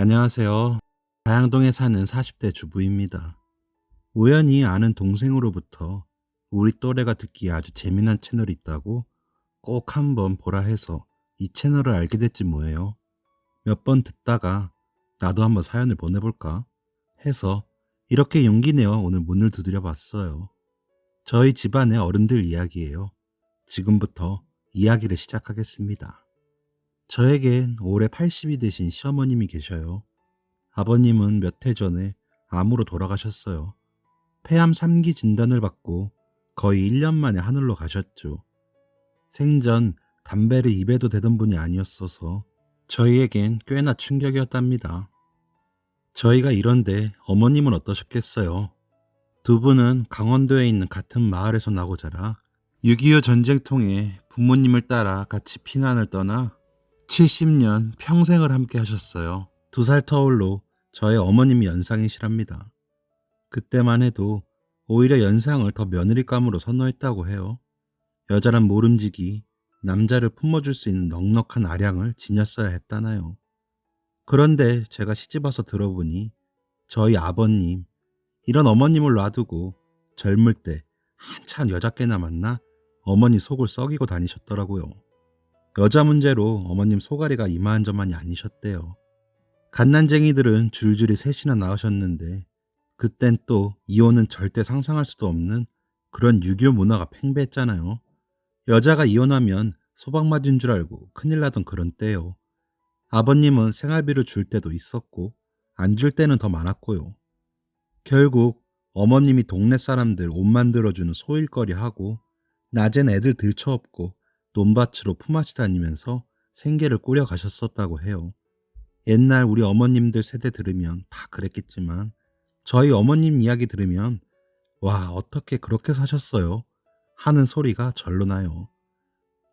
안녕하세요. 다양동에 사는 40대 주부입니다. 우연히 아는 동생으로부터 우리 또래가 듣기에 아주 재미난 채널이 있다고 꼭 한번 보라 해서 이 채널을 알게 됐지 뭐예요. 몇 번 듣다가 나도 한번 사연을 보내볼까 해서 이렇게 용기 내어 오늘 문을 두드려 봤어요. 저희 집안의 어른들 이야기예요. 지금부터 이야기를 시작하겠습니다. 저에겐 올해 80이 되신 시어머님이 계셔요. 아버님은 몇 해 전에 암으로 돌아가셨어요. 폐암 3기 진단을 받고 거의 1년 만에 하늘로 가셨죠. 생전 담배를 입에도 대던 분이 아니었어서 저희에겐 꽤나 충격이었답니다. 저희가 이런데 어머님은 어떠셨겠어요? 두 분은 강원도에 있는 같은 마을에서 나고 자라 6.25 전쟁통에 부모님을 따라 같이 피난을 떠나 70년 평생을 함께 하셨어요. 2살 터울로 저의 어머님이 연상이시랍니다. 그때만 해도 오히려 연상을 더 며느리감으로 선호했다고 해요. 여자란 모름지기, 남자를 품어줄 수 있는 넉넉한 아량을 지녔어야 했다나요. 그런데 제가 시집와서 들어보니 저희 아버님, 이런 어머님을 놔두고 젊을 때 한참 여자께나 만나 어머니 속을 썩이고 다니셨더라고요. 여자 문제로 어머님 소가리가 이만저만이 아니셨대요. 갓난쟁이들은 줄줄이 셋이나 낳으셨는데 그땐 또 이혼은 절대 상상할 수도 없는 그런 유교 문화가 팽배했잖아요. 여자가 이혼하면 소박 맞은 줄 알고 큰일 나던 그런 때요. 아버님은 생활비를 줄 때도 있었고 안 줄 때는 더 많았고요. 결국 어머님이 동네 사람들 옷 만들어주는 소일거리 하고 낮엔 애들 들쳐업고 논밭으로 품앗이 다니면서 생계를 꾸려 가셨었다고 해요. 옛날 우리 어머님들 세대 들으면 다 그랬겠지만 저희 어머님 이야기 들으면 와, 어떻게 그렇게 사셨어요? 하는 소리가 절로 나요.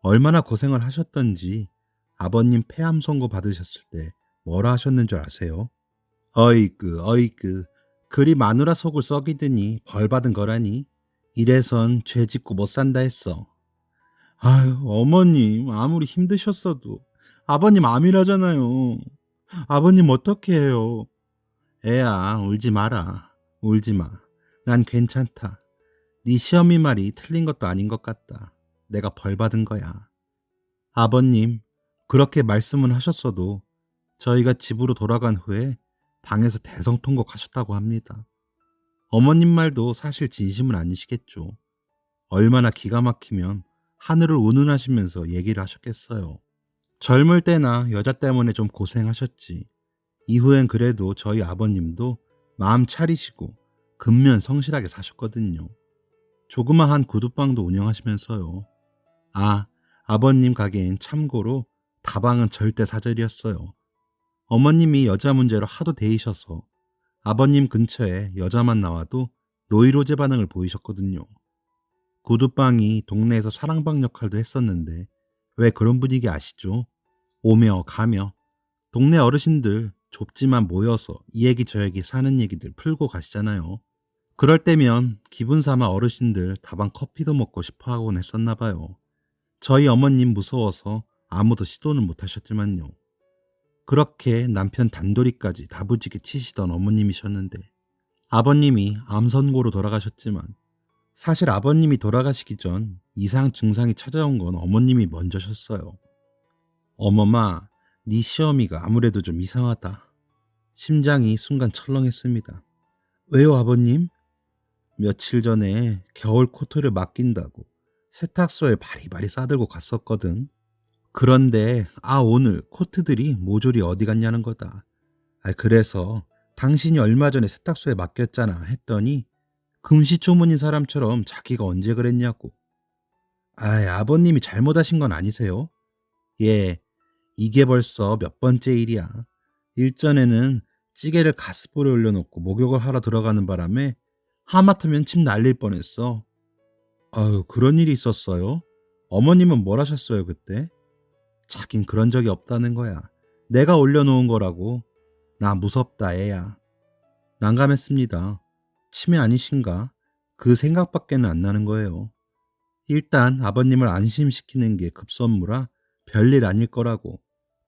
얼마나 고생을 하셨던지 아버님 폐암 선고 받으셨을 때 뭐라 하셨는 줄 아세요? 어이그 그리 마누라 속을 썩이더니 벌 받은 거라니. 이래선 죄 짓고 못 산다 했어. 아유, 어머님 아무리 힘드셨어도 아버님 암이라잖아요. 아버님 어떻게 해요? 애야, 울지 마라. 울지 마. 난 괜찮다. 네 시어미 말이 틀린 것도 아닌 것 같다. 내가 벌 받은 거야. 아버님, 그렇게 말씀은 하셨어도 저희가 집으로 돌아간 후에 방에서 대성통곡하셨다고 합니다. 어머님 말도 사실 진심은 아니시겠죠. 얼마나 기가 막히면 하늘을 운운하시면서 얘기를 하셨겠어요. 젊을 때나 여자 때문에 좀 고생하셨지. 이후엔 그래도 저희 아버님도 마음 차리시고 근면 성실하게 사셨거든요. 조그마한 구두방도 운영하시면서요. 아, 아버님 가게엔 참고로 다방은 절대 사절이었어요. 어머님이 여자 문제로 하도 데이셔서 아버님 근처에 여자만 나와도 노이로제 반응을 보이셨거든요. 구두방이 동네에서 사랑방 역할도 했었는데 왜 그런 분위기 아시죠? 오며 가며 동네 어르신들 좁지만 모여서 이 얘기 저 얘기 사는 얘기들 풀고 가시잖아요. 그럴 때면 기분 삼아 어르신들 다방 커피도 먹고 싶어 하곤 했었나 봐요. 저희 어머님 무서워서 아무도 시도는 못 하셨지만요. 그렇게 남편 단돌이까지 다부지게 치시던 어머님이셨는데 아버님이 암 선고로 돌아가셨지만 사실 아버님이 돌아가시기 전 이상 증상이 찾아온 건 어머님이 먼저셨어요. 어머마, 네 시어미가 아무래도 좀 이상하다. 심장이 순간 철렁했습니다. 왜요, 아버님? 며칠 전에 겨울 코트를 맡긴다고 세탁소에 바리바리 싸들고 갔었거든. 그런데 오늘 코트들이 모조리 어디 갔냐는 거다. 그래서 당신이 얼마 전에 세탁소에 맡겼잖아 했더니 금시초문인 사람처럼 자기가 언제 그랬냐고. 아버님이 잘못하신 건 아니세요? 예, 이게 벌써 몇 번째 일이야. 일전에는 찌개를 가스불에 올려놓고 목욕을 하러 들어가는 바람에 하마터면 침 날릴 뻔했어. 아유, 그런 일이 있었어요? 어머님은 뭘 하셨어요, 그때? 자긴 그런 적이 없다는 거야. 내가 올려놓은 거라고. 나 무섭다, 애야. 난감했습니다. 치매 아니신가? 그 생각밖에는 안 나는 거예요. 일단 아버님을 안심시키는 게 급선무라 별일 아닐 거라고.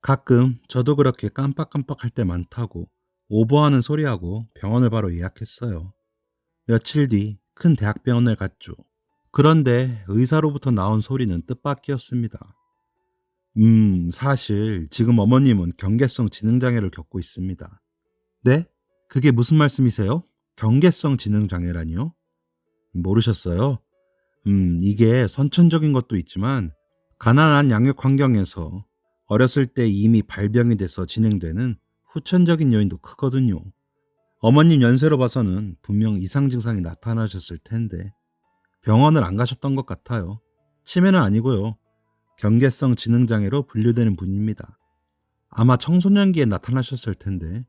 가끔 저도 그렇게 깜빡깜빡할 때 많다고 오버하는 소리하고 병원을 바로 예약했어요. 며칠 뒤 큰 대학병원을 갔죠. 그런데 의사로부터 나온 소리는 뜻밖이었습니다. 사실 지금 어머님은 경계성 지능장애를 겪고 있습니다. 네? 그게 무슨 말씀이세요? 경계성 지능장애라니요? 모르셨어요? 이게 선천적인 것도 있지만 가난한 양육 환경에서 어렸을 때 이미 발병이 돼서 진행되는 후천적인 요인도 크거든요. 어머님 연세로 봐서는 분명 이상 증상이 나타나셨을 텐데 병원을 안 가셨던 것 같아요. 치매는 아니고요. 경계성 지능장애로 분류되는 분입니다. 아마 청소년기에 나타나셨을 텐데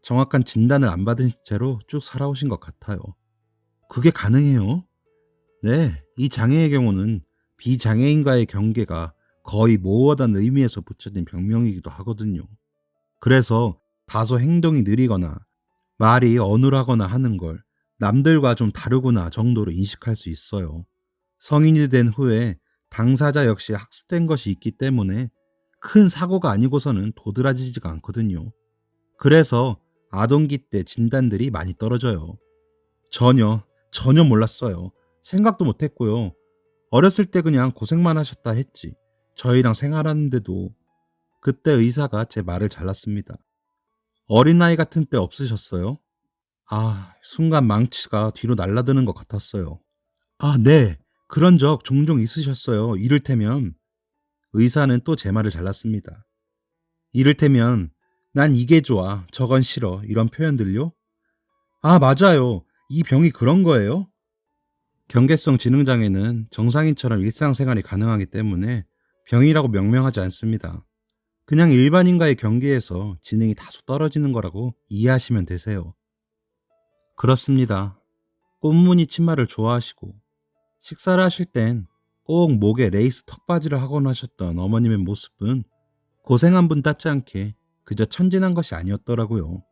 정확한 진단을 안 받은 채로 쭉 살아오신 것 같아요. 그게 가능해요? 네, 이 장애의 경우는 비장애인과의 경계가 거의 모호하다는 의미에서 붙여진 병명이기도 하거든요. 그래서 다소 행동이 느리거나 말이 어눌하거나 하는 걸 남들과 좀 다르구나 정도로 인식할 수 있어요. 성인이 된 후에 당사자 역시 학습된 것이 있기 때문에 큰 사고가 아니고서는 도드라지지가 않거든요. 그래서 아동기 때 진단들이 많이 떨어져요. 전혀 몰랐어요. 생각도 못 했고요. 어렸을 때 그냥 고생만 하셨다 했지. 저희랑 생활하는데도 그때 의사가 제 말을 잘랐습니다. 어린아이 같은 때 없으셨어요? 순간 망치가 뒤로 날아드는 것 같았어요. 네. 그런 적 종종 있으셨어요. 이를테면 의사는 또 제 말을 잘랐습니다. 이를테면 난 이게 좋아, 저건 싫어 이런 표현들요? 맞아요. 이 병이 그런 거예요? 경계성 지능장애는 정상인처럼 일상생활이 가능하기 때문에 병이라고 명명하지 않습니다. 그냥 일반인과의 경계에서 지능이 다소 떨어지는 거라고 이해하시면 되세요. 그렇습니다. 꽃무늬 치마를 좋아하시고 식사를 하실 땐 꼭 목에 레이스 턱받이를 하곤 하셨던 어머님의 모습은 고생한 분 같지 않게 그저 천진한 것이 아니었더라고요.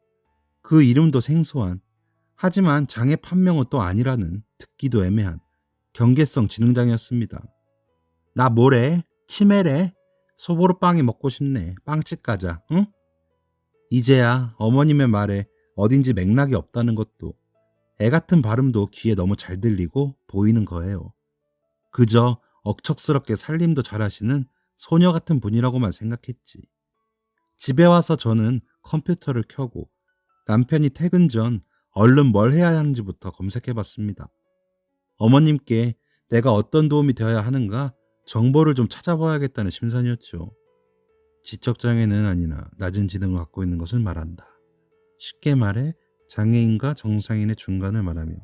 그 이름도 생소한, 하지만 장애 판명은 또 아니라는 듣기도 애매한 경계성 지능장애였습니다. 나 뭐래? 치매래? 소보루빵이 먹고 싶네. 빵집 가자, 응? 이제야 어머님의 말에 어딘지 맥락이 없다는 것도, 애 같은 발음도 귀에 너무 잘 들리고 보이는 거예요. 그저 억척스럽게 살림도 잘하시는 소녀 같은 분이라고만 생각했지. 집에 와서 저는 컴퓨터를 켜고 남편이 퇴근 전 얼른 뭘 해야 하는지부터 검색해 봤습니다. 어머님께 내가 어떤 도움이 되어야 하는가 정보를 좀 찾아봐야겠다는 심산이었죠. 지적장애는 아니나 낮은 지능을 갖고 있는 것을 말한다. 쉽게 말해 장애인과 정상인의 중간을 말하며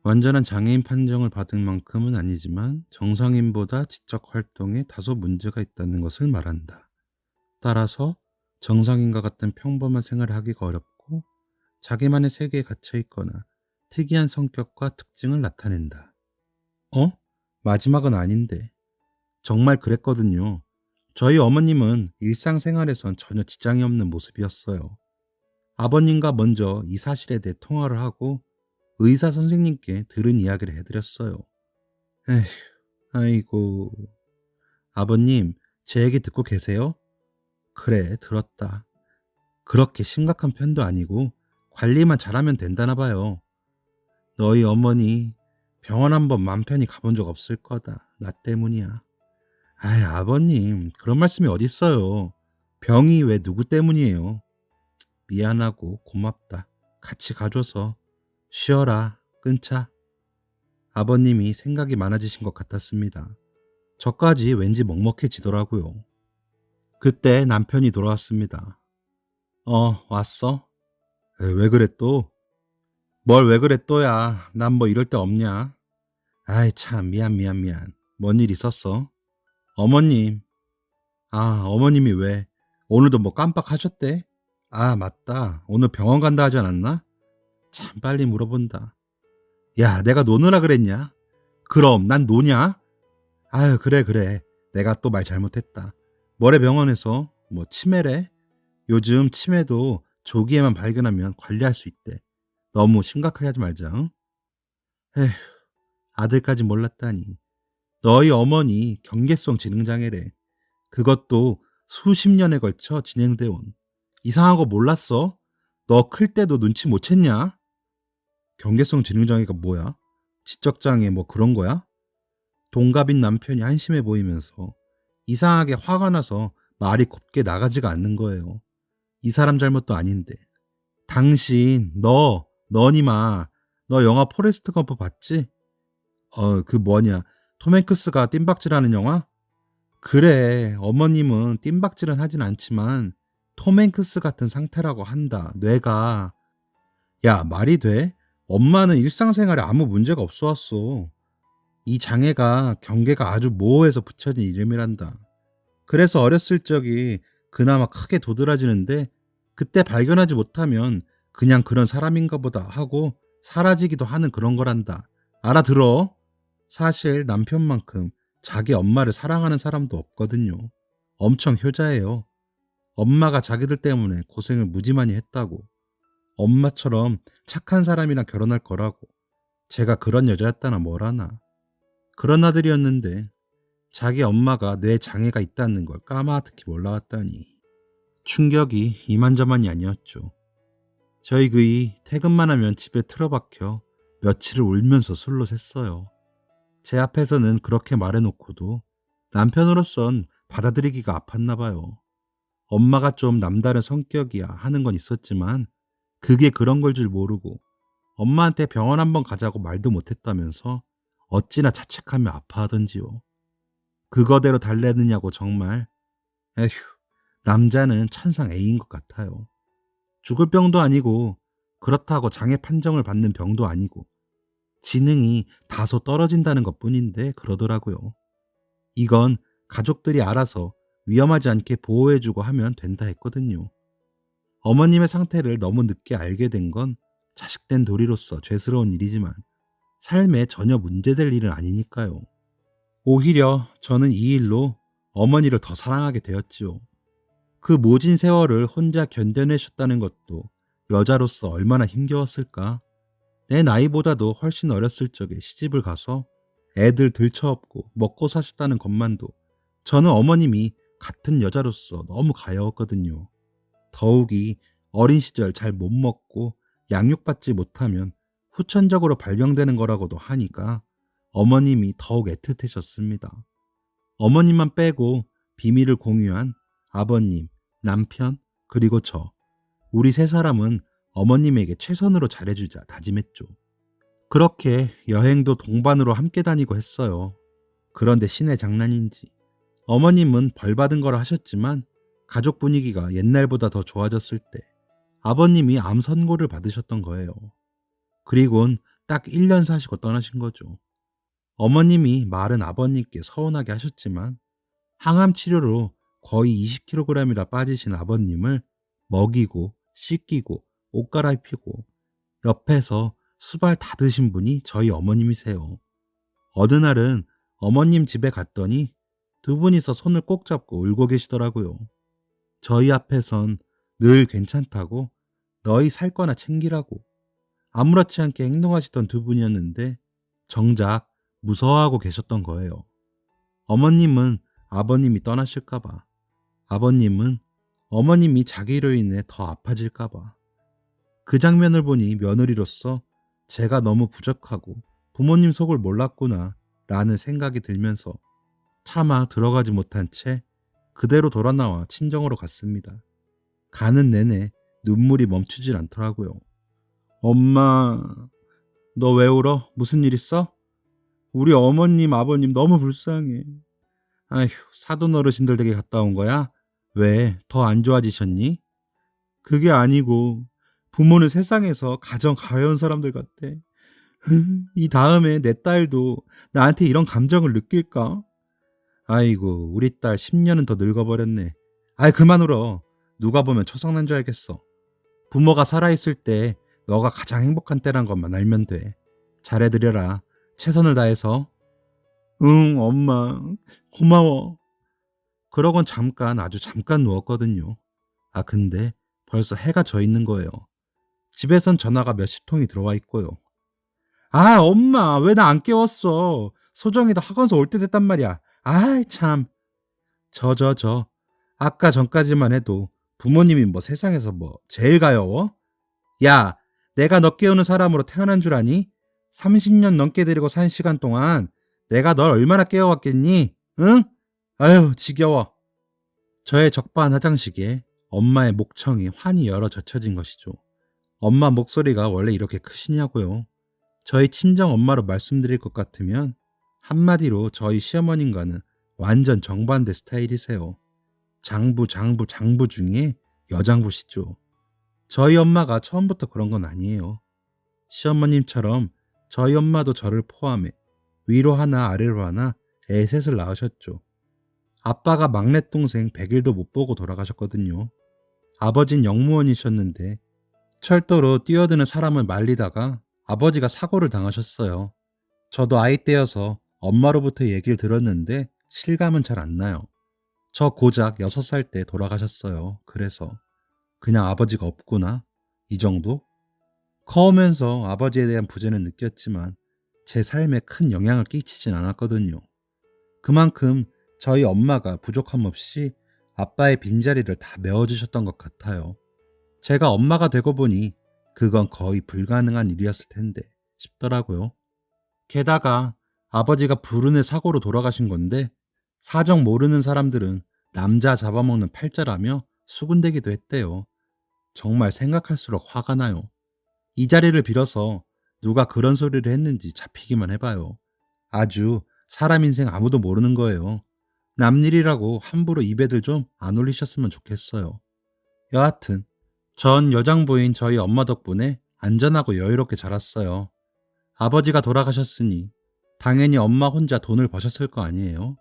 완전한 장애인 판정을 받은 만큼은 아니지만 정상인보다 지적 활동에 다소 문제가 있다는 것을 말한다. 따라서 정상인과 같은 평범한 생활을 하기가 어렵고 자기만의 세계에 갇혀 있거나 특이한 성격과 특징을 나타낸다. 마지막은 아닌데. 정말 그랬거든요. 저희 어머님은 일상생활에선 전혀 지장이 없는 모습이었어요. 아버님과 먼저 이 사실에 대해 통화를 하고 의사 선생님께 들은 이야기를 해드렸어요. 에휴, 아이고. 아버님, 제 얘기 듣고 계세요? 그래, 들었다. 그렇게 심각한 편도 아니고 관리만 잘하면 된다나 봐요. 너희 어머니 병원 한번 맘 편히 가본 적 없을 거다. 나 때문이야. 아버님, 그런 말씀이 어딨어요. 병이 왜 누구 때문이에요? 미안하고 고맙다. 같이 가줘서. 쉬어라. 끊자. 아버님이 생각이 많아지신 것 같았습니다. 저까지 왠지 먹먹해지더라고요. 그때 남편이 돌아왔습니다. 왔어? 왜 그래 또? 뭘 왜 그래 또야. 난 뭐 이럴 때 없냐? 참, 미안. 뭔 일 있었어? 어머님. 어머님이 왜? 오늘도 뭐 깜빡하셨대? 맞다. 오늘 병원 간다 하지 않았나? 참 빨리 물어본다. 야, 내가 노느라 그랬냐? 그럼 난 노냐? 그래. 내가 또 말 잘못했다. 뭐래 병원에서? 뭐 치매래? 요즘 치매도 조기에만 발견하면 관리할 수 있대. 너무 심각하게 하지 말자. 응? 에휴, 아들까지 몰랐다니. 너희 어머니 경계성 지능장애래. 그것도 수십 년에 걸쳐 진행돼 온. 이상한 거 몰랐어? 너 클 때도 눈치 못 챘냐? 경계성 지능장애가 뭐야? 지적장애 뭐 그런 거야? 동갑인 남편이 한심해 보이면서 이상하게 화가 나서 말이 곱게 나가지가 않는 거예요. 이 사람 잘못도 아닌데. 당신, 너니마, 너 영화 포레스트 검프 봤지? 그 뭐냐, 톰 행크스가 뜀박질하는 영화? 그래, 어머님은 뜀박질은 하진 않지만 톰 행크스 같은 상태라고 한다. 뇌가. 야, 말이 돼? 엄마는 일상생활에 아무 문제가 없어 왔어. 이 장애가 경계가 아주 모호해서 붙여진 이름이란다. 그래서 어렸을 적이 그나마 크게 도드라지는데 그때 발견하지 못하면 그냥 그런 사람인가 보다 하고 사라지기도 하는 그런 거란다. 알아들어? 사실 남편만큼 자기 엄마를 사랑하는 사람도 없거든요. 엄청 효자예요. 엄마가 자기들 때문에 고생을 무지 많이 했다고. 엄마처럼 착한 사람이랑 결혼할 거라고. 제가 그런 여자였다나 뭐라나. 그런 아들이었는데 자기 엄마가 뇌 장애가 있다는 걸 까마득히 몰라왔다니. 충격이 이만저만이 아니었죠. 저희 그이 퇴근만 하면 집에 틀어박혀 며칠을 울면서 술로 샜어요. 제 앞에서는 그렇게 말해놓고도 남편으로선 받아들이기가 아팠나 봐요. 엄마가 좀 남다른 성격이야 하는 건 있었지만 그게 그런 걸 줄 모르고 엄마한테 병원 한번 가자고 말도 못했다면서 어찌나 자책하며 아파하던지요. 그거대로 달래느냐고 정말. 에휴, 남자는 천상 A인 것 같아요. 죽을 병도 아니고 그렇다고 장애 판정을 받는 병도 아니고 지능이 다소 떨어진다는 것뿐인데 그러더라고요. 이건 가족들이 알아서 위험하지 않게 보호해주고 하면 된다 했거든요. 어머님의 상태를 너무 늦게 알게 된 건 자식된 도리로서 죄스러운 일이지만 삶에 전혀 문제될 일은 아니니까요. 오히려 저는 이 일로 어머니를 더 사랑하게 되었지요. 그 모진 세월을 혼자 견뎌내셨다는 것도 여자로서 얼마나 힘겨웠을까. 내 나이보다도 훨씬 어렸을 적에 시집을 가서 애들 들쳐업고 먹고 사셨다는 것만도 저는 어머님이 같은 여자로서 너무 가여웠거든요. 더욱이 어린 시절 잘 못 먹고 양육받지 못하면 후천적으로 발병되는 거라고도 하니까 어머님이 더욱 애틋해졌습니다. 어머님만 빼고 비밀을 공유한 아버님, 남편, 그리고 저. 우리 세 사람은 어머님에게 최선으로 잘해주자 다짐했죠. 그렇게 여행도 동반으로 함께 다니고 했어요. 그런데 신의 장난인지 어머님은 벌 받은 거라 하셨지만 가족 분위기가 옛날보다 더 좋아졌을 때 아버님이 암 선고를 받으셨던 거예요. 그리곤 딱 1년 사시고 떠나신 거죠. 어머님이 말은 아버님께 서운하게 하셨지만 항암 치료로 거의 20kg이나 빠지신 아버님을 먹이고 씻기고 옷 갈아입히고 옆에서 수발 다 드신 분이 저희 어머님이세요. 어느 날은 어머님 집에 갔더니 두 분이서 손을 꼭 잡고 울고 계시더라고요. 저희 앞에선 늘 괜찮다고 너희 살 거나 챙기라고 아무렇지 않게 행동하시던 두 분이었는데 정작 무서워하고 계셨던 거예요. 어머님은 아버님이 떠나실까봐, 아버님은 어머님이 자기로 인해 더 아파질까봐. 그 장면을 보니 며느리로서 제가 너무 부족하고 부모님 속을 몰랐구나 라는 생각이 들면서 차마 들어가지 못한 채 그대로 돌아 나와 친정으로 갔습니다. 가는 내내 눈물이 멈추질 않더라고요. 엄마, 너 왜 울어? 무슨 일 있어? 우리 어머님, 아버님 너무 불쌍해. 아휴, 사돈 어르신들 댁에 갔다 온 거야? 왜? 더 안 좋아지셨니? 그게 아니고 부모는 세상에서 가장 가여운 사람들 같대. 이 다음에 내 딸도 나한테 이런 감정을 느낄까? 아이고, 우리 딸 10년은 더 늙어버렸네. 아이, 그만 울어. 누가 보면 초상난 줄 알겠어. 부모가 살아있을 때 너가 가장 행복한 때란 것만 알면 돼. 잘해드려라. 최선을 다해서. 응, 엄마. 고마워. 그러곤 잠깐, 아주 잠깐 누웠거든요. 아, 근데 벌써 해가 져 있는 거예요. 집에선 전화가 몇십 통이 들어와 있고요. 아, 엄마, 왜 나 안 깨웠어? 소정이도 학원서 올 때 됐단 말이야. 아이, 참. 저. 아까 전까지만 해도 부모님이 뭐 세상에서 뭐 제일 가여워? 야, 내가 너 깨우는 사람으로 태어난 줄 아니? 30년 넘게 데리고 산 시간 동안 내가 널 얼마나 깨워왔겠니? 응? 아유, 지겨워. 저의 적반하장식에 엄마의 목청이 환히 열어 젖혀진 것이죠. 엄마 목소리가 원래 이렇게 크시냐고요? 저희 친정 엄마로 말씀드릴 것 같으면 한마디로 저희 시어머님과는 완전 정반대 스타일이세요. 장부 중에 여장부시죠. 저희 엄마가 처음부터 그런 건 아니에요. 시어머님처럼 저희 엄마도 저를 포함해 위로 하나 아래로 하나 애셋을 낳으셨죠. 아빠가 막내 동생 100일도 못 보고 돌아가셨거든요. 아버진 영무원이셨는데 철도로 뛰어드는 사람을 말리다가 아버지가 사고를 당하셨어요. 저도 아이 때여서 엄마로부터 얘기를 들었는데 실감은 잘 안 나요. 저 고작 6살 때 돌아가셨어요. 그래서 그냥 아버지가 없구나. 이 정도? 커오면서 아버지에 대한 부재는 느꼈지만 제 삶에 큰 영향을 끼치진 않았거든요. 그만큼 저희 엄마가 부족함 없이 아빠의 빈자리를 다 메워주셨던 것 같아요. 제가 엄마가 되고 보니 그건 거의 불가능한 일이었을 텐데 싶더라고요. 게다가 아버지가 불운의 사고로 돌아가신 건데 사정 모르는 사람들은 남자 잡아먹는 팔자라며 수군대기도 했대요. 정말 생각할수록 화가 나요. 이 자리를 빌어서 누가 그런 소리를 했는지 잡히기만 해봐요. 아주 사람 인생 아무도 모르는 거예요. 남일이라고 함부로 입에들 좀 안 올리셨으면 좋겠어요. 여하튼 전 여장부인 저희 엄마 덕분에 안전하고 여유롭게 자랐어요. 아버지가 돌아가셨으니 당연히 엄마 혼자 돈을 버셨을 거 아니에요.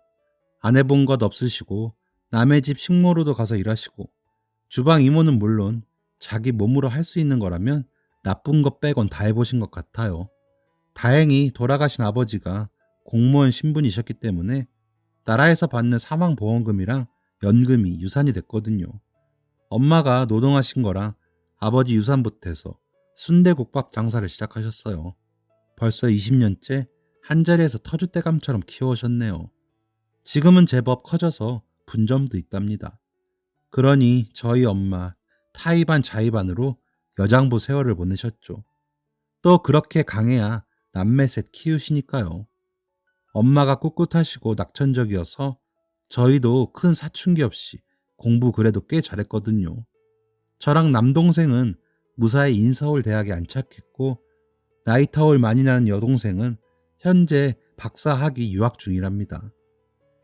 안 해본 것 없으시고 남의 집 식모로도 가서 일하시고 주방 이모는 물론 자기 몸으로 할 수 있는 거라면 나쁜 것 빼곤 다 해보신 것 같아요. 다행히 돌아가신 아버지가 공무원 신분이셨기 때문에 나라에서 받는 사망보험금이랑 연금이 유산이 됐거든요. 엄마가 노동하신 거랑 아버지 유산 보태서 순대국밥 장사를 시작하셨어요. 벌써 20년째 한자리에서 터줏대감처럼 키워오셨네요. 지금은 제법 커져서 분점도 있답니다. 그러니 저희 엄마 타이반 자의반으로 여장부 세월을 보내셨죠. 또 그렇게 강해야 남매 셋 키우시니까요. 엄마가 꿋꿋하시고 낙천적이어서 저희도 큰 사춘기 없이 공부 그래도 꽤 잘했거든요. 저랑 남동생은 무사히 인서울 대학에 안착했고 나이 터울 많이 나는 여동생은 현재 박사 학위 유학 중이랍니다.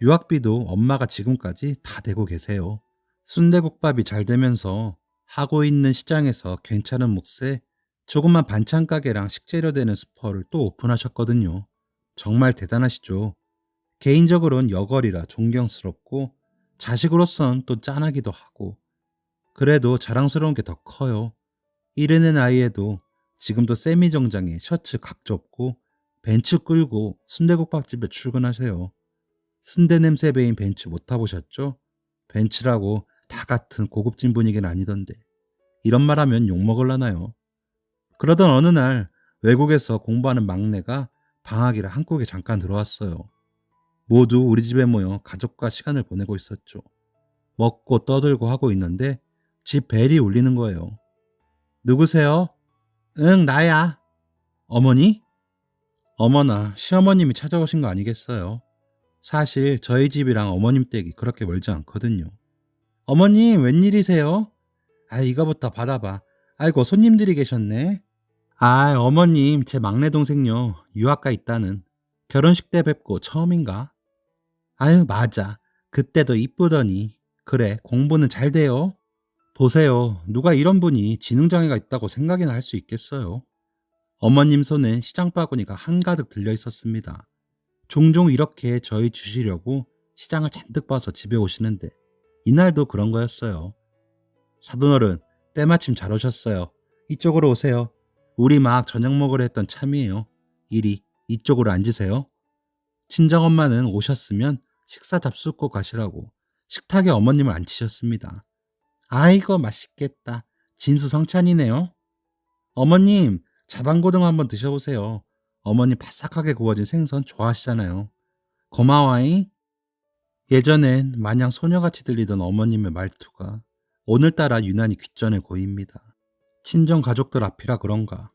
유학비도 엄마가 지금까지 다 대고 계세요. 순대국밥이 잘 되면서 하고 있는 시장에서 괜찮은 몫에 조그만 반찬 가게랑 식재료 되는 슈퍼를 또 오픈하셨거든요. 정말 대단하시죠. 개인적으로는 여걸이라 존경스럽고 자식으로선 또 짠하기도 하고 그래도 자랑스러운 게 더 커요. 이르는 나이에도 지금도 세미 정장에 셔츠 각 접고 벤츠 끌고 순대국밥집에 출근하세요. 순대 냄새 배인 벤츠 못 타보셨죠? 벤츠라고 다 같은 고급진 분위기는 아니던데 이런 말 하면 욕먹을라나요? 그러던 어느 날 외국에서 공부하는 막내가 방학이라 한국에 잠깐 들어왔어요. 모두 우리 집에 모여 가족과 시간을 보내고 있었죠. 먹고 떠들고 하고 있는데 집 벨이 울리는 거예요. 누구세요? 응, 나야. 어머니? 어머나, 시어머님이 찾아오신 거 아니겠어요? 사실 저희 집이랑 어머님 댁이 그렇게 멀지 않거든요. 어머님, 웬일이세요? 아, 이거부터 받아봐. 아이고, 손님들이 계셨네. 아, 어머님, 제 막내 동생요. 유학가 있다는. 결혼식 때 뵙고 처음인가? 아유, 맞아. 그때도 이쁘더니. 그래, 공부는 잘 돼요. 보세요. 누가 이런 분이 지능장애가 있다고 생각이나 할 수 있겠어요. 어머님 손엔 시장 바구니가 한가득 들려 있었습니다. 종종 이렇게 저희 주시려고 시장을 잔뜩 봐서 집에 오시는데 이날도 그런 거였어요. 사돈어른, 때마침 잘 오셨어요. 이쪽으로 오세요. 우리 막 저녁 먹으려 했던 참이에요. 이리 이쪽으로 앉으세요. 친정엄마는 오셨으면 식사 잡수고 가시라고 식탁에 어머님을 앉히셨습니다. 아이고 맛있겠다. 진수성찬이네요. 어머님, 자반고등 한번 드셔보세요. 어머니 바삭하게 구워진 생선 좋아하시잖아요. 고마워잉. 예전엔 마냥 소녀같이 들리던 어머님의 말투가 오늘따라 유난히 귓전에 고입니다. 친정 가족들 앞이라 그런가.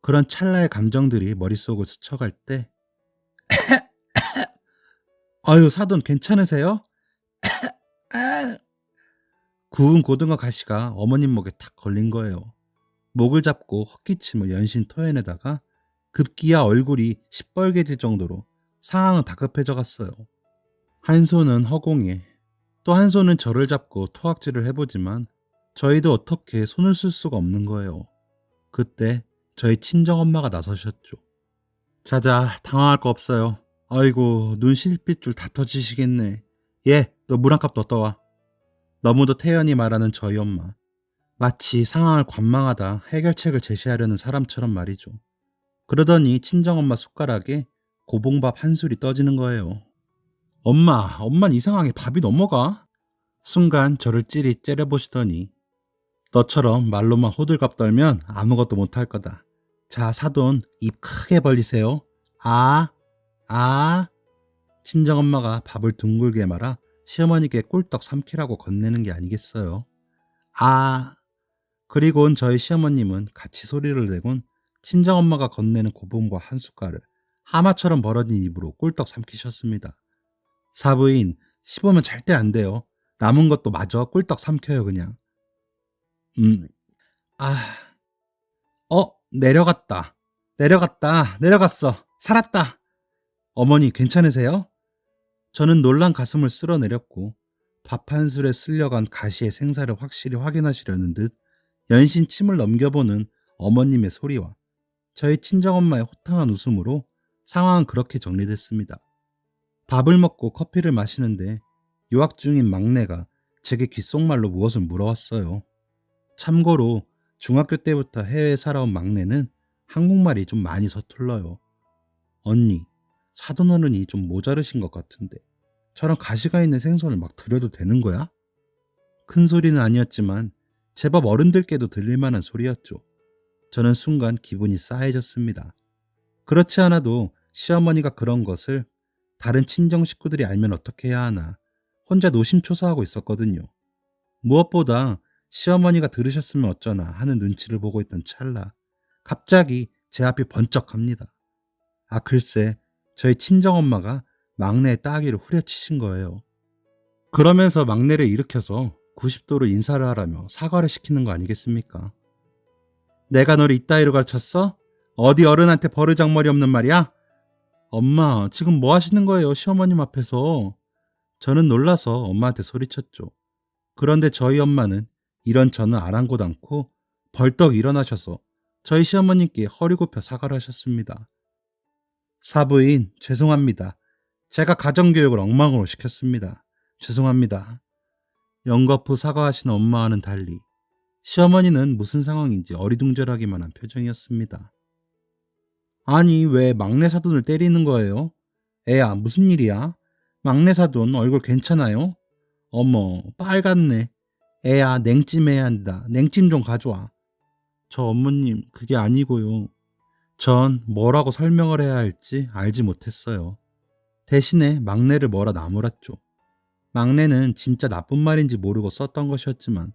그런 찰나의 감정들이 머릿속을 스쳐갈 때 "아유 사돈 괜찮으세요?" 아! 구운 고등어 가시가 어머님 목에 탁 걸린 거예요. 목을 잡고 헛기침을 연신 토해내다가 급기야 얼굴이 시뻘개질 정도로 상황은 다급해져 갔어요. 한 손은 허공에 또 한 손은 저를 잡고 토악질을 해보지만 저희도 어떻게 손을 쓸 수가 없는 거예요. 그때 저희 친정엄마가 나서셨죠. 자자, 당황할 거 없어요. 아이고, 눈 실핏줄 다 터지시겠네. 예, 너 물 한 컵 더 떠와. 너무도 태연히 말하는 저희 엄마. 마치 상황을 관망하다 해결책을 제시하려는 사람처럼 말이죠. 그러더니 친정엄마 숟가락에 고봉밥 한 술이 떠지는 거예요. 엄만 이 상황에 밥이 넘어가? 순간 저를 찌릿 째려보시더니 너처럼 말로만 호들갑 떨면 아무것도 못할 거다. 자, 사돈 입 크게 벌리세요. 아, 아. 친정엄마가 밥을 둥글게 말아 시어머니께 꿀떡 삼키라고 건네는 게 아니겠어요. 아. 그리곤 저희 시어머님은 같이 소리를 내곤 친정엄마가 건네는 고봉과 한 숟갈을 하마처럼 벌어진 입으로 꿀떡 삼키셨습니다. 사부인, 씹으면 절대 안 돼요. 남은 것도 마저 꿀떡 삼켜요, 그냥. 음, 아, 내려갔다. 내려갔어. 살았다. 어머니, 괜찮으세요? 저는 놀란 가슴을 쓸어내렸고, 밥 한 술에 쓸려간 가시의 생사를 확실히 확인하시려는 듯 연신 침을 넘겨보는 어머님의 소리와 저희 친정엄마의 호탕한 웃음으로 상황은 그렇게 정리됐습니다. 밥을 먹고 커피를 마시는데 유학 중인 막내가 제게 귓속말로 무엇을 물어왔어요. 참고로 중학교 때부터 해외에 살아온 막내는 한국말이 좀 많이 서툴러요. 언니, 사돈어른이 좀 모자르신 것 같은데 저런 가시가 있는 생선을 막 드려도 되는 거야? 큰 소리는 아니었지만 제법 어른들께도 들릴 만한 소리였죠. 저는 순간 기분이 싸해졌습니다. 그렇지 않아도 시어머니가 그런 것을 다른 친정 식구들이 알면 어떻게 해야 하나 혼자 노심초사하고 있었거든요. 무엇보다 시어머니가 들으셨으면 어쩌나 하는 눈치를 보고 있던 찰나 갑자기 제 앞이 번쩍합니다. 아 글쎄 저희 친정엄마가 막내의 따귀를 후려치신 거예요. 그러면서 막내를 일으켜서 90도로 인사를 하라며 사과를 시키는 거 아니겠습니까? 내가 너를 이따위로 가르쳤어? 어디 어른한테 버르장머리 없는 말이야? 엄마, 지금 뭐 하시는 거예요, 시어머님 앞에서? 저는 놀라서 엄마한테 소리쳤죠. 그런데 저희 엄마는 이런 저는 아랑곳 않고 벌떡 일어나셔서 저희 시어머님께 허리 굽혀 사과를 하셨습니다. 사부인, 죄송합니다. 제가 가정교육을 엉망으로 시켰습니다. 죄송합니다. 연거푸 사과하신 엄마와는 달리 시어머니는 무슨 상황인지 어리둥절하기만 한 표정이었습니다. 아니, 왜 막내 사돈을 때리는 거예요? 애야, 무슨 일이야? 막내 사돈 얼굴 괜찮아요? 어머, 빨갛네. 애야, 냉찜해야 한다. 냉찜 좀 가져와. 저 어머님, 그게 아니고요. 전 뭐라고 설명을 해야 할지 알지 못했어요. 대신에 막내를 뭐라 나무랐죠. 막내는 진짜 나쁜 말인지 모르고 썼던 것이었지만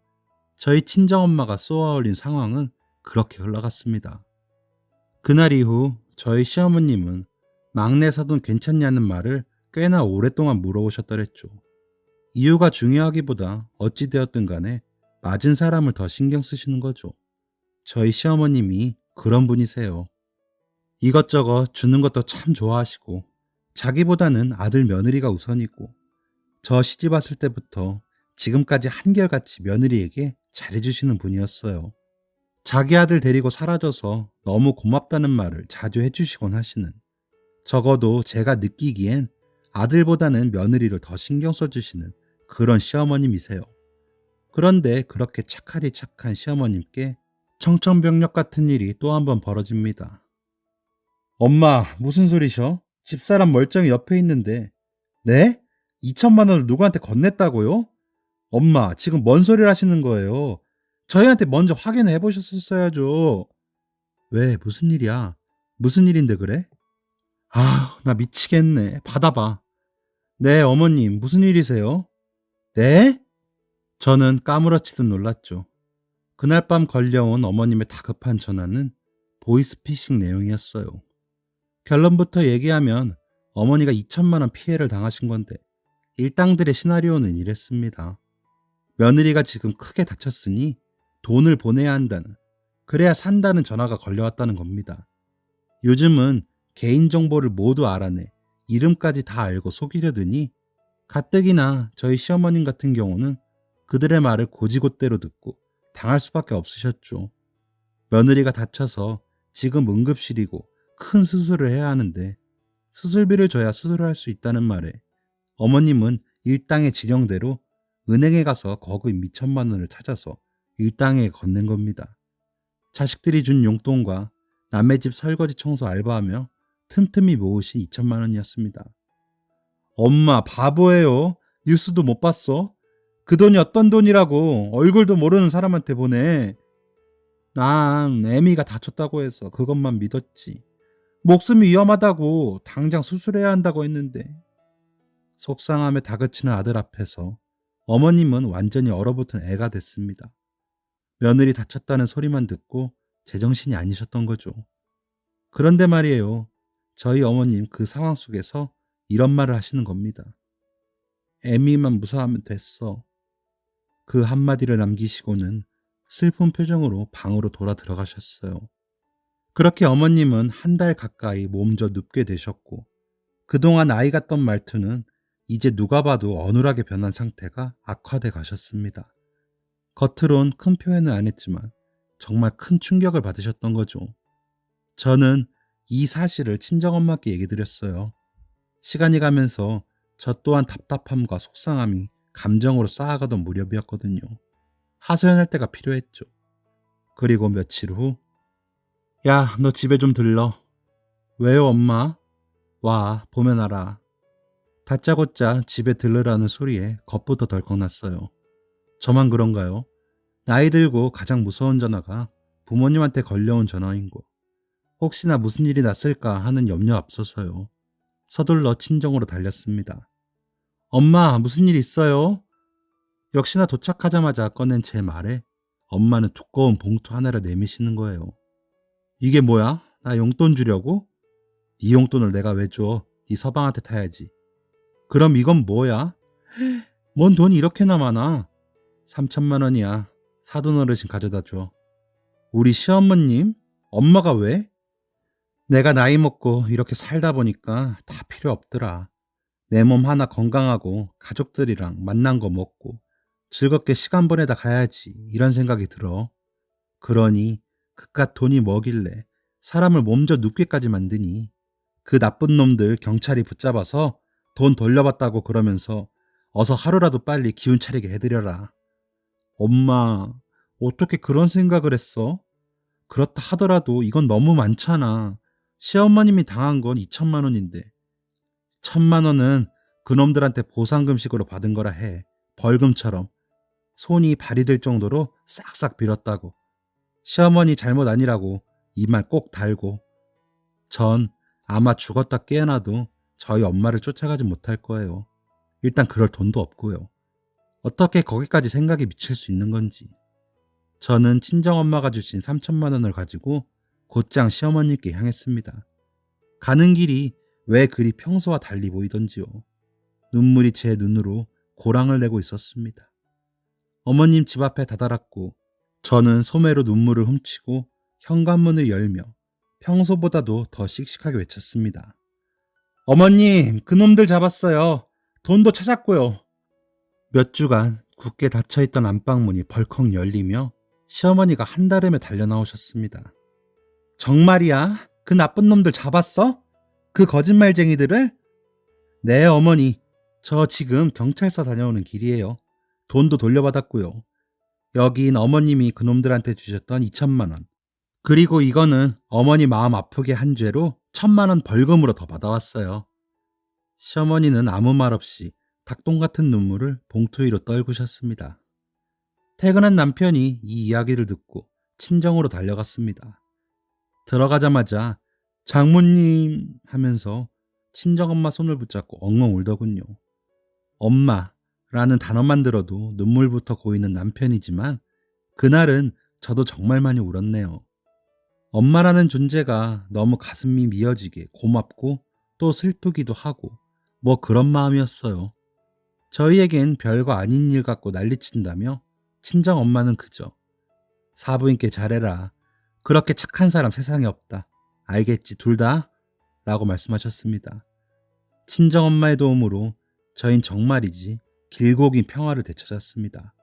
저희 친정엄마가 쏘아올린 상황은 그렇게 흘러갔습니다. 그날 이후 저희 시어머님은 막내 사돈 괜찮냐는 말을 꽤나 오랫동안 물어보셨더랬죠. 이유가 중요하기보다 어찌되었든 간에 맞은 사람을 더 신경 쓰시는 거죠. 저희 시어머님이 그런 분이세요. 이것저것 주는 것도 참 좋아하시고 자기보다는 아들 며느리가 우선이고 저 시집 왔을 때부터 지금까지 한결같이 며느리에게 잘해주시는 분이었어요. 자기 아들 데리고 사라져서 너무 고맙다는 말을 자주 해주시곤 하시는 적어도 제가 느끼기엔 아들보다는 며느리를 더 신경 써주시는 그런 시어머님이세요. 그런데 그렇게 착하디 착한 시어머님께 청천벽력 같은 일이 또 한 번 벌어집니다. 엄마, 무슨 소리셔? 집사람 멀쩡히 옆에 있는데. 네? 2천만 원을 누구한테 건넸다고요? 엄마, 지금 뭔 소리를 하시는 거예요? 저희한테 먼저 확인해 보셨었어야죠. 왜, 무슨 일이야? 무슨 일인데 그래? 아, 나 미치겠네. 받아봐. 네, 어머님, 무슨 일이세요? 네? 저는 까무러치듯 놀랐죠. 그날 밤 걸려온 어머님의 다급한 전화는 보이스피싱 내용이었어요. 결론부터 얘기하면 어머니가 2천만 원 피해를 당하신 건데 일당들의 시나리오는 이랬습니다. 며느리가 지금 크게 다쳤으니 돈을 보내야 한다는, 그래야 산다는 전화가 걸려왔다는 겁니다. 요즘은 개인정보를 모두 알아내 이름까지 다 알고 속이려더니 가뜩이나 저희 시어머님 같은 경우는 그들의 말을 고지곳대로 듣고 당할 수밖에 없으셨죠. 며느리가 다쳐서 지금 응급실이고 큰 수술을 해야 하는데 수술비를 줘야 수술을 할 수 있다는 말에 어머님은 일당의 지령대로 은행에 가서 거의 미천만 원을 찾아서 일당에 건넨 겁니다. 자식들이 준 용돈과 남의 집 설거지 청소 알바하며 틈틈이 모으신 2천만 원이었습니다. 엄마 바보예요. 뉴스도 못 봤어? 그 돈이 어떤 돈이라고 얼굴도 모르는 사람한테 보내. 난 애미가 다쳤다고 해서 그것만 믿었지. 목숨이 위험하다고 당장 수술해야 한다고 했는데. 속상함에 다그치는 아들 앞에서 어머님은 완전히 얼어붙은 애가 됐습니다. 며느리 다쳤다는 소리만 듣고 제정신이 아니셨던 거죠. 그런데 말이에요. 저희 어머님 그 상황 속에서 이런 말을 하시는 겁니다. 애미만 무사하면 됐어. 그 한마디를 남기시고는 슬픈 표정으로 방으로 돌아 들어가셨어요. 그렇게 어머님은 한 달 가까이 몸져 눕게 되셨고 그동안 아이 같던 말투는 이제 누가 봐도 어눌하게 변한 상태가 악화돼 가셨습니다. 겉으론 큰 표현은 안 했지만 정말 큰 충격을 받으셨던 거죠. 저는 이 사실을 친정엄마께 얘기 드렸어요. 시간이 가면서 저 또한 답답함과 속상함이 감정으로 쌓아가던 무렵이었거든요. 하소연할 때가 필요했죠. 그리고 며칠 후, 야, 너 집에 좀 들러. 왜요, 엄마? 와, 보면 알아. 다짜고짜 집에 들르라는 소리에 겁부터 덜컥 났어요. 저만 그런가요? 나이 들고 가장 무서운 전화가 부모님한테 걸려온 전화인 거. 혹시나 무슨 일이 났을까 하는 염려 앞서서요. 서둘러 친정으로 달렸습니다. 엄마, 무슨 일 있어요? 역시나 도착하자마자 꺼낸 제 말에 엄마는 두꺼운 봉투 하나를 내미시는 거예요. 이게 뭐야? 나 용돈 주려고? 네 용돈을 내가 왜 줘? 네 서방한테 타야지. 그럼 이건 뭐야? 뭔 돈이 이렇게나 많아? 3천만 원이야. 사돈 어르신 가져다 줘. 우리 시어머님? 엄마가 왜? 내가 나이 먹고 이렇게 살다 보니까 다 필요 없더라. 내 몸 하나 건강하고 가족들이랑 만난 거 먹고 즐겁게 시간 보내다 가야지 이런 생각이 들어. 그러니 그깟 돈이 뭐길래 사람을 몸져 눕게까지 만드니. 그 나쁜 놈들 경찰이 붙잡아서 돈 돌려받다고 그러면서 어서 하루라도 빨리 기운 차리게 해드려라. 엄마, 어떻게 그런 생각을 했어? 그렇다 하더라도 이건 너무 많잖아. 시어머님이 당한 건 2천만 원인데 1천만 원은 그놈들한테 보상금식으로 받은 거라 해. 벌금처럼. 손이 발이 될 정도로 싹싹 빌었다고. 시어머니 잘못 아니라고 이 말 꼭 달고. 전 아마 죽었다 깨어나도 저희 엄마를 쫓아가지 못할 거예요. 일단 그럴 돈도 없고요. 어떻게 거기까지 생각이 미칠 수 있는 건지. 저는 친정엄마가 주신 3천만 원을 가지고 곧장 시어머니께 향했습니다. 가는 길이 왜 그리 평소와 달리 보이던지요. 눈물이 제 눈으로 고랑을 내고 있었습니다. 어머님 집 앞에 다다랐고 저는 소매로 눈물을 훔치고 현관문을 열며 평소보다도 더 씩씩하게 외쳤습니다. 어머님, 그놈들 잡았어요. 돈도 찾았고요. 몇 주간 굳게 닫혀있던 안방문이 벌컥 열리며 시어머니가 한달음에 달려나오셨습니다. 정말이야? 그 나쁜 놈들 잡았어? 그 거짓말쟁이들을? 네, 어머니. 저 지금 경찰서 다녀오는 길이에요. 돈도 돌려받았고요. 여긴 어머님이 그놈들한테 주셨던 2천만 원. 그리고 이거는 어머니 마음 아프게 한 죄로 1천만 원 벌금으로 더 받아왔어요. 시어머니는 아무 말 없이 닭똥 같은 눈물을 봉투 위로 떨구셨습니다. 퇴근한 남편이 이 이야기를 듣고 친정으로 달려갔습니다. 들어가자마자 장모님 하면서 친정엄마 손을 붙잡고 엉엉 울더군요. 엄마라는 단어만 들어도 눈물부터 고이는 남편이지만 그날은 저도 정말 많이 울었네요. 엄마라는 존재가 너무 가슴이 미어지게 고맙고 또 슬프기도 하고 뭐 그런 마음이었어요. 저희에겐 별거 아닌 일 같고 난리친다며 친정 엄마는 그저 사부인께 잘해라. 그렇게 착한 사람 세상에 없다. 알겠지 둘 다? 라고 말씀하셨습니다. 친정 엄마의 도움으로 저흰 정말이지 길고 긴 평화를 되찾았습니다.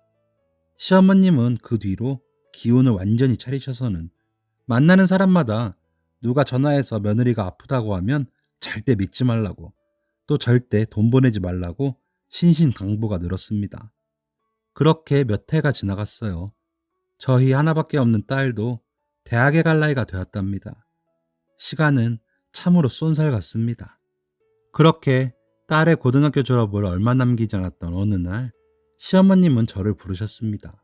시어머님은 그 뒤로 기운을 완전히 차리셔서는 만나는 사람마다 누가 전화해서 며느리가 아프다고 하면 절대 믿지 말라고, 또 절대 돈 보내지 말라고 신신당부가 늘었습니다. 그렇게 몇 해가 지나갔어요. 저희 하나밖에 없는 딸도 대학에 갈 나이가 되었답니다. 시간은 참으로 쏜살 같습니다. 그렇게 딸의 고등학교 졸업을 얼마 남기지 않았던 어느 날 시어머님은 저를 부르셨습니다.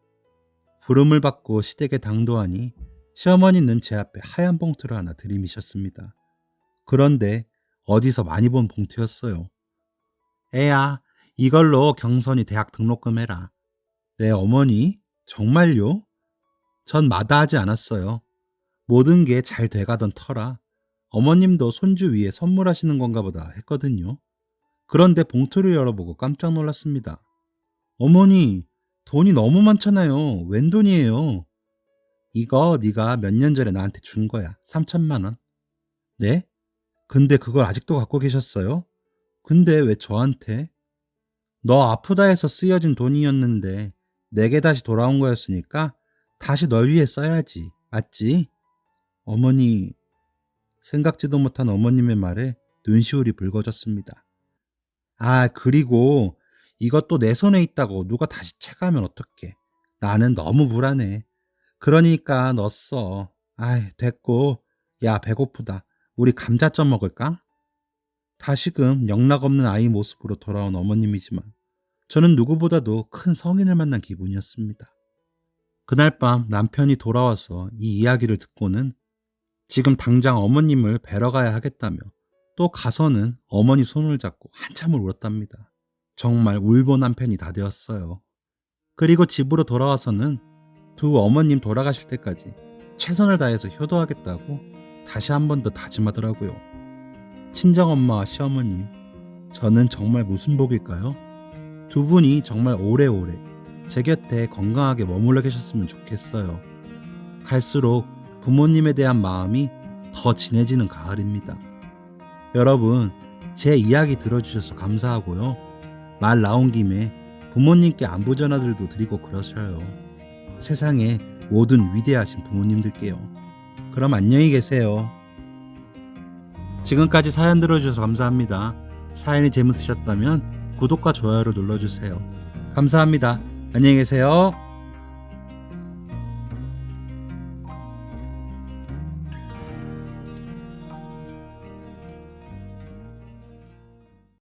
부름을 받고 시댁에 당도하니 시어머니는 제 앞에 하얀 봉투를 하나 들이미셨습니다. 그런데 어디서 많이 본 봉투였어요. 애야, 이걸로 경선이 대학 등록금 해라. 네, 어머니? 정말요? 전 마다하지 않았어요. 모든 게 잘 돼가던 터라 어머님도 손주 위에 선물하시는 건가 보다 했거든요. 그런데 봉투를 열어보고 깜짝 놀랐습니다. 어머니, 돈이 너무 많잖아요. 웬 돈이에요? 이거 네가 몇 년 전에 나한테 준 거야. 3천만 원. 네? 근데 그걸 아직도 갖고 계셨어요? 근데 왜 저한테? 너 아프다 해서 쓰여진 돈이었는데 내게 다시 돌아온 거였으니까 다시 널 위해 써야지. 맞지? 어머니, 생각지도 못한 어머님의 말에 눈시울이 붉어졌습니다. 아, 그리고 이것도 내 손에 있다고 누가 다시 채가면 어떡해. 나는 너무 불안해. 그러니까 너 써. 아이, 됐고. 야, 배고프다. 우리 감자전 먹을까? 다시금 영락없는 아이 모습으로 돌아온 어머님이지만 저는 누구보다도 큰 성인을 만난 기분이었습니다. 그날 밤 남편이 돌아와서 이 이야기를 듣고는 지금 당장 어머님을 뵈러 가야 하겠다며 또 가서는 어머니 손을 잡고 한참을 울었답니다. 정말 울보 남편이 다 되었어요. 그리고 집으로 돌아와서는 두 어머님 돌아가실 때까지 최선을 다해서 효도하겠다고 다시 한 번 더 다짐하더라고요. 친정엄마와 시어머님, 저는 정말 무슨 복일까요? 두 분이 정말 오래오래 제 곁에 건강하게 머물러 계셨으면 좋겠어요. 갈수록 부모님에 대한 마음이 더 진해지는 가을입니다. 여러분, 제 이야기 들어주셔서 감사하고요. 말 나온 김에 부모님께 안부 전화들도 드리고 그러셔요. 세상에 모든 위대하신 부모님들께요. 그럼 안녕히 계세요. 지금까지 사연 들어주셔서 감사합니다. 사연이 재밌으셨다면 구독과 좋아요를 눌러주세요. 감사합니다. 안녕히 계세요.